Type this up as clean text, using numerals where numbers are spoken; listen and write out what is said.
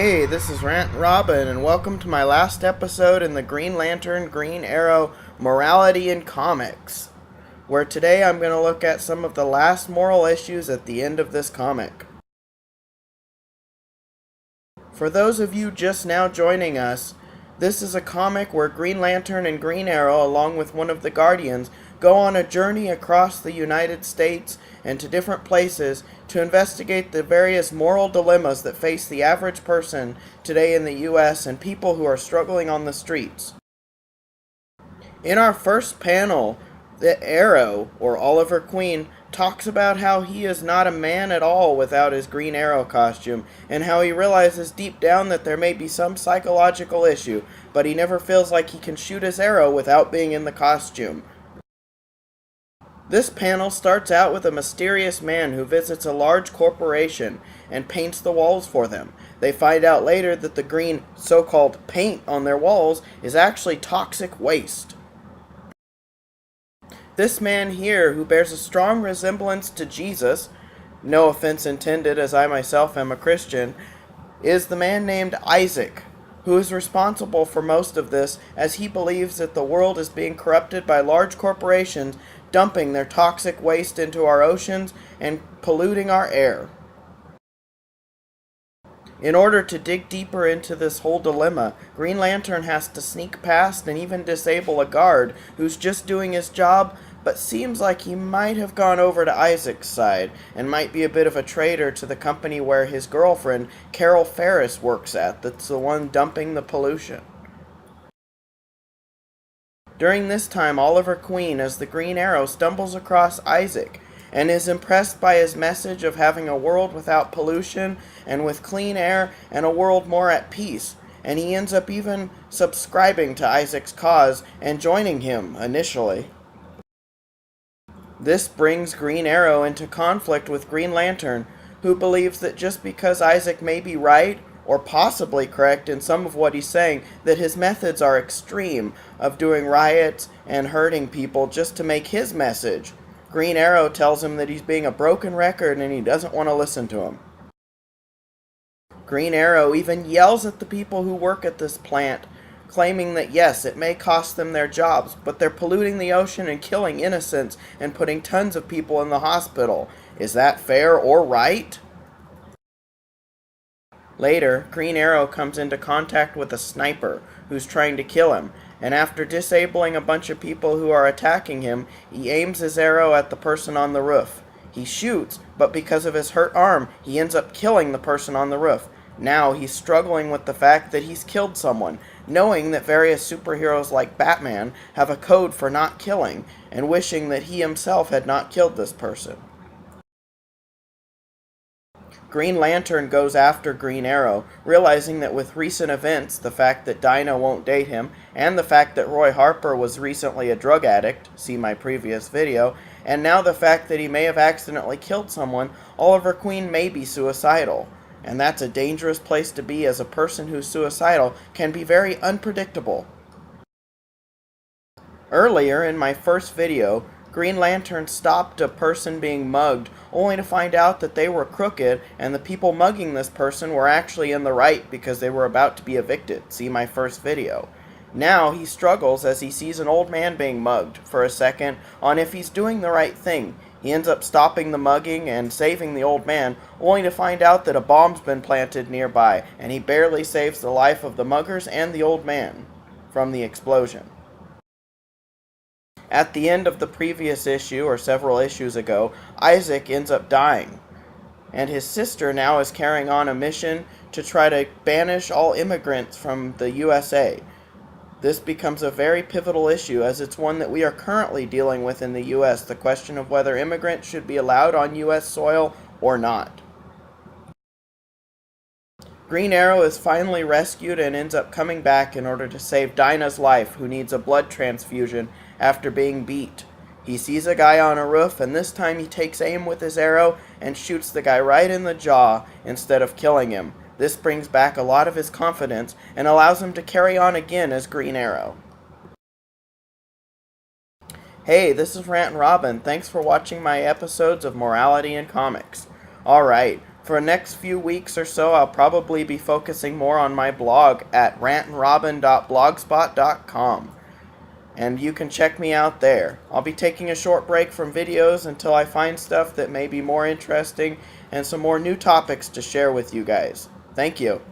Hey, this is Rant Robin, and welcome to my last episode in the Green Lantern Green Arrow Morality in Comics, where today I'm going to look at some of the last moral issues at the end of this comic. For those of you just now joining us, this is a comic where Green Lantern and Green Arrow, along with one of the Guardians, go on a journey across the United States and to different places to investigate the various moral dilemmas that face the average person today in the U.S. and people who are struggling on the streets. In our first panel, the Arrow, or Oliver Queen, talks about how he is not a man at all without his Green Arrow costume, and how he realizes deep down that there may be some psychological issue, but he never feels like he can shoot his arrow without being in the costume. This panel starts out with a mysterious man who visits a large corporation and paints the walls for them. They find out later that the green so-called paint on their walls is actually toxic waste. This man here, who bears a strong resemblance to Jesus, no offense intended as I myself am a Christian, is the man named Isaac, who is responsible for most of this, as he believes that the world is being corrupted by large corporations dumping their toxic waste into our oceans and polluting our air. In order to dig deeper into this whole dilemma, Green Lantern has to sneak past and even disable a guard who's just doing his job, but seems like he might have gone over to Isaac's side and might be a bit of a traitor to the company where his girlfriend, Carol Ferris, works at, that's the one dumping the pollution. During this time, Oliver Queen, as the Green Arrow, stumbles across Isaac and is impressed by his message of having a world without pollution and with clean air and a world more at peace, and he ends up even subscribing to Isaac's cause and joining him initially. This brings Green Arrow into conflict with Green Lantern, who believes that just because Isaac may be right or possibly correct in some of what he's saying, that his methods are extreme of doing riots and hurting people just to make his message. Green Arrow tells him that he's being a broken record and he doesn't want to listen to him. Green Arrow even yells at the people who work at this plant, claiming that yes, it may cost them their jobs, but they're polluting the ocean and killing innocents and putting tons of people in the hospital. Is that fair or right? Later, Green Arrow comes into contact with a sniper who's trying to kill him, and after disabling a bunch of people who are attacking him, he aims his arrow at the person on the roof. He shoots, but because of his hurt arm, he ends up killing the person on the roof. Now he's struggling with the fact that he's killed someone, knowing that various superheroes like Batman have a code for not killing, and wishing that he himself had not killed this person. Green Lantern goes after Green Arrow, realizing that with recent events, the fact that Dinah won't date him, and the fact that Roy Harper was recently a drug addict, see my previous video, and now the fact that he may have accidentally killed someone, Oliver Queen may be suicidal. And that's a dangerous place to be, as a person who's suicidal can be very unpredictable. Earlier in my first video, Green Lantern stopped a person being mugged, only to find out that they were crooked and the people mugging this person were actually in the right because they were about to be evicted. See my first video. Now he struggles as he sees an old man being mugged for a second on if he's doing the right thing. He ends up stopping the mugging and saving the old man, only to find out that a bomb's been planted nearby, and he barely saves the life of the muggers and the old man from the explosion. At the end of the previous issue, or several issues ago, Isaac ends up dying, and his sister now is carrying on a mission to try to banish all immigrants from the USA. This becomes a very pivotal issue, as it's one that we are currently dealing with in the U.S., the question of whether immigrants should be allowed on U.S. soil or not. Green Arrow is finally rescued and ends up coming back in order to save Dinah's life, who needs a blood transfusion after being beat. He sees a guy on a roof, and this time he takes aim with his arrow and shoots the guy right in the jaw instead of killing him. This brings back a lot of his confidence and allows him to carry on again as Green Arrow. Hey, this is Rant Robin. Thanks for watching my episodes of Morality in Comics. Alright, For the next few weeks or so, I'll probably be focusing more on my blog at rantandrobin.blogspot.com. And you can check me out there. I'll be taking a short break from videos until I find stuff that may be more interesting and some more new topics to share with you guys. Thank you.